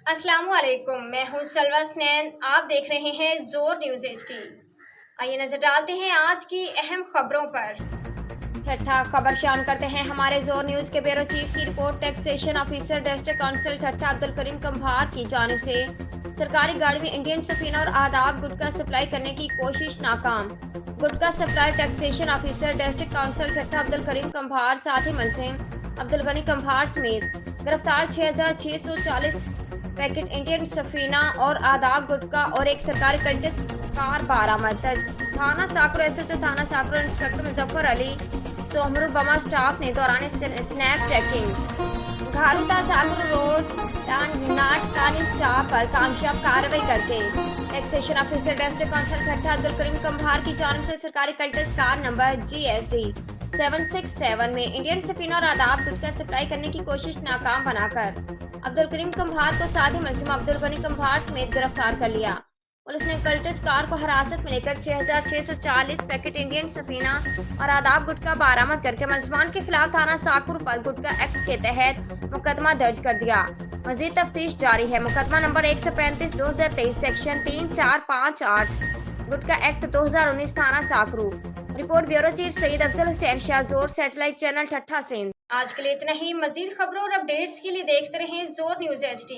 अस्सलामु अलैकुम, मैं हूँ सलवा स्नैन। आप देख रहे हैं जोर न्यूज़ HD। आइए नजर डालते हैं आज की अहम खबरों पर। ठट्ठा खबर शामिल करते हैं हमारे जोर न्यूज़ के ब्यूरो चीफ की report. Taxation officer district council Thatta Abdul करीम कंभार की जानिब से सरकारी गाड़ी में इंडियन सफीना और आदाब गुटखा सप्लाई करने की कोशिश नाकाम। Gutkha supply taxation officer district council Thatta Abdul करीम कंभार साथी मुलजिम अब्दुल गनी कंभार समेत गिरफ्तार 6640 पैकेट इंडियन सफीना और आदाब गुटखा और एक सरकारी कंटेस कार बरामद। थाना साकरो एसएचओ थाना साकरो इंस्पेक्टर मुजफ्फर अली सोमरू बमा स्टाफ ने दौरान स्नैप चेकिंग घारुता साकरो रोड नाटकानी स्टाफ पर कामयाब कार्रवाई करके taxation officer district council Thatta Abdul करीम कंभार की जानिब से सरकारी कंटेस कार नंबर GSD 767 में इंडियन सफीना और आदाब गुटखा सप्लाई करने की कोशिश नाकाम बनाकर अब्दुल करीम कंभार को साथी मुलजिम अब्दुल गनी कंभार समेत गिरफ्तार कर लिया। पुलिस ने कल्टिस कार को हिरासत में लेकर 6640 पैकेट इंडियन सफीना और आदाब गुटखा बरामद करके मुलजमान के खिलाफ थाना साकुर पर गुटखा एक्ट के तहत मुकदमा दर्ज कर दिया। मजीद तफ्तीश जारी है। मुकदमा नंबर 135/2023 सेक्शन 3458 गुटखा एक्ट 2019 थाना Sakro. Report bureau chief Saeed Afzal Hussain Shah, जोर सैटेलाइट चैनल ठट्ठा सिंध। आज के लिए इतना ही। मजीद खबरों और अपडेट्स के लिए देखते रहें जोर न्यूज़ HD।